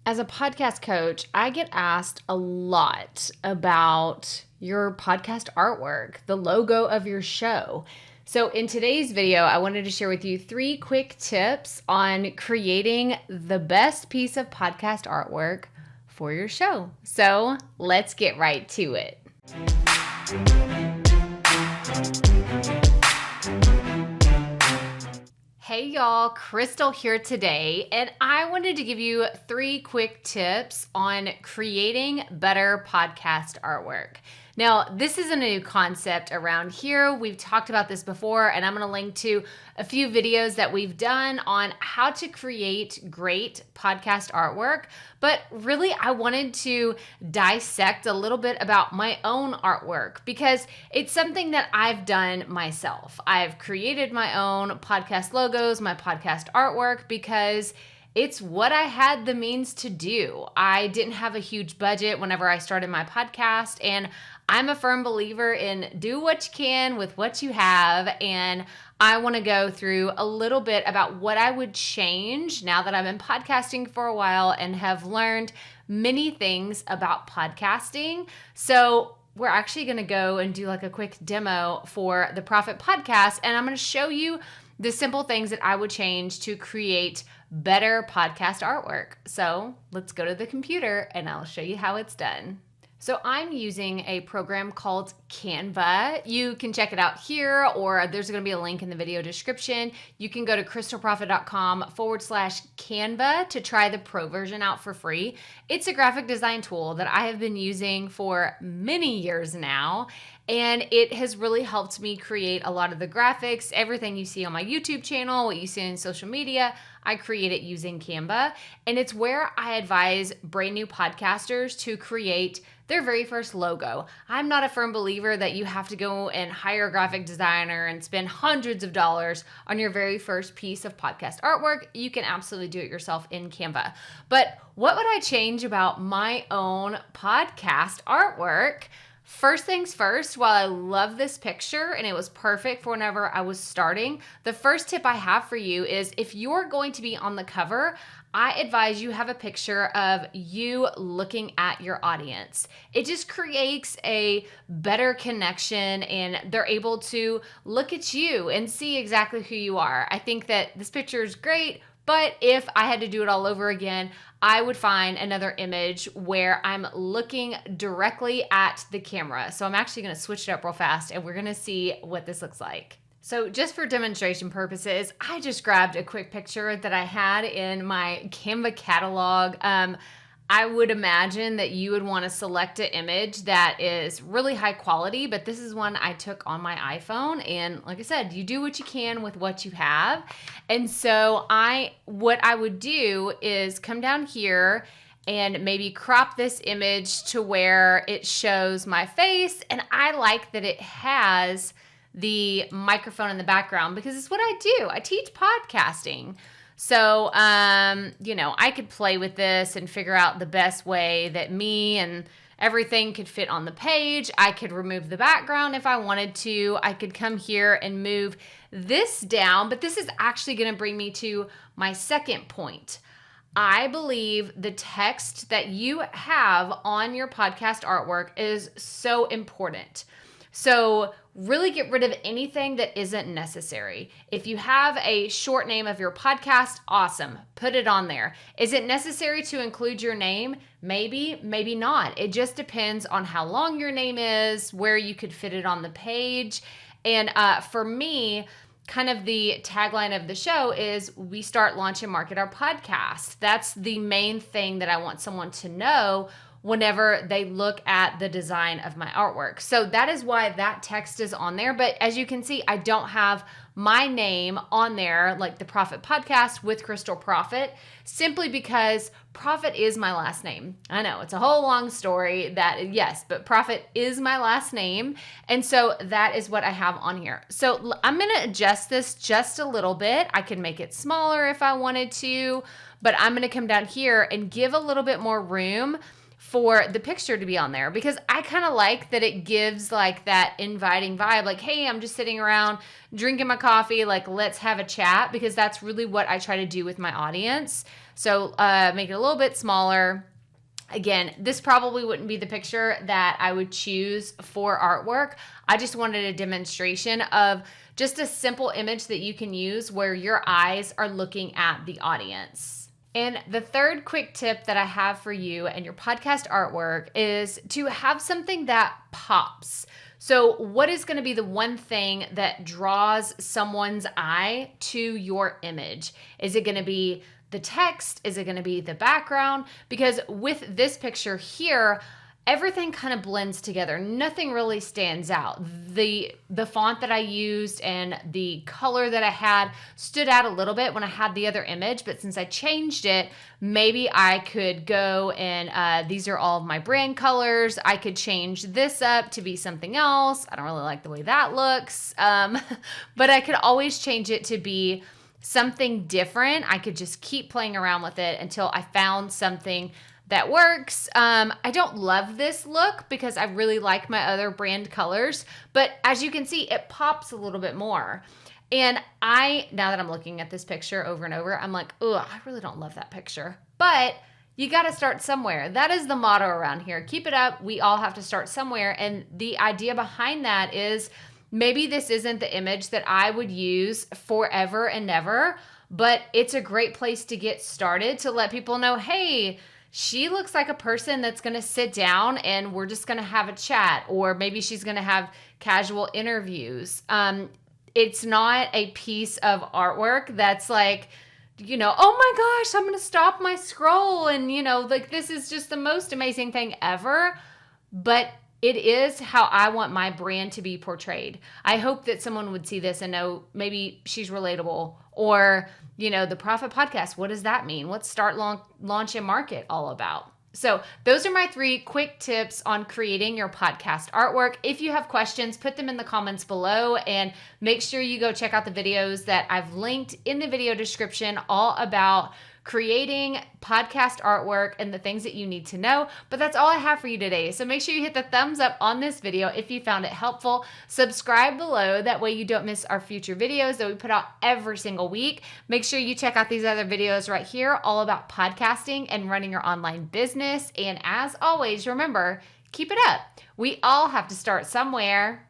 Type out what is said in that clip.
As a podcast coach, I get asked a lot about your podcast artwork, the logo of your show. So in today's video, I wanted to share with you 3 quick tips on creating the best piece of podcast artwork for your show. So let's get right to it. Hey y'all, Crystal here today, and I wanted to give you 3 quick tips on creating better podcast artwork. Now, this isn't a new concept around here. We've talked about this before, and I'm going to link to a few videos that we've done on how to create great podcast artwork. But really, I wanted to dissect a little bit about my own artwork because it's something that I've done myself. I've created my own podcast logos, my podcast artwork, because it's what I had the means to do. I didn't have a huge budget whenever I started my podcast, and I'm a firm believer in do what you can with what you have, and I want to go through a little bit about what I would change now that I've been podcasting for a while and have learned many things about podcasting. So we're actually going to go and do like a quick demo for the Proffitt Podcast, and I'm going to show you the simple things that I would change to create better podcast artwork. So let's go to the computer and I'll show you how it's done. So I'm using a program called Canva. You can check it out here, or there's going to be a link in the video description. You can go to crystalproffitt.com/Canva to try the pro version out for free. It's a graphic design tool that I have been using for many years now, and it has really helped me create a lot of the graphics, everything you see on my YouTube channel, what you see in social media. I create it using Canva, and it's where I advise brand new podcasters to create their very first logo. I'm not a firm believer that you have to go and hire a graphic designer and spend hundreds of dollars on your very first piece of podcast artwork. You can absolutely do it yourself in Canva. But what would I change about my own podcast artwork? First things first, while I love this picture and it was perfect for whenever I was starting, the first tip I have for you is if you're going to be on the cover, I advise you have a picture of you looking at your audience. It just creates a better connection and they're able to look at you and see exactly who you are. I think that this picture is great, but if I had to do it all over again, I would find another image where I'm looking directly at the camera. So I'm actually going to switch it up real fast and we're going to see what this looks like. So just for demonstration purposes, I just grabbed a quick picture that I had in my Canva catalog. I would imagine that you would want to select an image that is really high quality, but this is one I took on my iPhone. And like I said, you do what you can with what you have. And so what I would do is come down here and maybe crop this image to where it shows my face. And I like that it has the microphone in the background because it's what I do. I teach podcasting. So, I could play with this and figure out the best way that me and everything could fit on the page. I could remove the background if I wanted to. I could come here and move this down, but this is actually going to bring me to my second point. I believe the text that you have on your podcast artwork is so important. So really get rid of anything that isn't necessary. If you have a short name of your podcast, awesome. Put it on there. Is it necessary to include your name? Maybe, maybe not. It just depends on how long your name is, where you could fit it on the page. And for me, kind of the tagline of the show is we start, launch, and market our podcast. That's the main thing that I want someone to know whenever they look at the design of my artwork. So that is why that text is on there. But as you can see, I don't have my name on there like the Proffitt Podcast with Crystal Proffitt, simply because Proffitt is my last name. I know it's a whole long story but Proffitt is my last name. And so that is what I have on here. So I'm going to adjust this just a little bit. I can make it smaller if I wanted to, but I'm going to come down here and give a little bit more room for the picture to be on there, because I kind of like that it gives like that inviting vibe, like, hey, I'm just sitting around drinking my coffee, like let's have a chat, because that's really what I try to do with my audience. So make it a little bit smaller. Again, this probably wouldn't be the picture that I would choose for artwork. I just wanted a demonstration of just a simple image that you can use where your eyes are looking at the audience. And the third quick tip that I have for you and your podcast artwork is to have something that pops. So what is going to be the one thing that draws someone's eye to your image? Is it going to be the text? Is it going to be the background? Because with this picture here, everything kind of blends together. Nothing really stands out. The font that I used and the color that I had stood out a little bit when I had the other image, but since I changed it, maybe I could go and these are all of my brand colors. I could change this up to be something else. I don't really like the way that looks, but I could always change it to be something different. I could just keep playing around with it until I found something that works. I don't love this look because I really like my other brand colors, but as you can see, it pops a little bit more. And now that I'm looking at this picture over and over, I'm like, ugh, I really don't love that picture. But you got to start somewhere. That is the motto around here. Keep it up. We all have to start somewhere. And the idea behind that is maybe this isn't the image that I would use forever and never, but it's a great place to get started to let people know, hey, she looks like a person that's going to sit down and we're just going to have a chat, or maybe she's going to have casual interviews. It's not a piece of artwork that's like, oh my gosh, I'm going to stop my scroll. And, like this is just the most amazing thing ever. But it is how I want my brand to be portrayed. I hope that someone would see this and know maybe she's relatable, or, the Proffitt Podcast. What does that mean? What's Start, Launch, and Market all about? So those are my 3 quick tips on creating your podcast artwork. If you have questions, put them in the comments below, and make sure you go check out the videos that I've linked in the video description all about creating podcast artwork and the things that you need to know. But that's all I have for you today. So make sure you hit the thumbs up on this video if you found it helpful. Subscribe below. That way you don't miss our future videos that we put out every single week. Make sure you check out these other videos right here, all about podcasting and running your online business. And as always, remember, keep it up. We all have to start somewhere.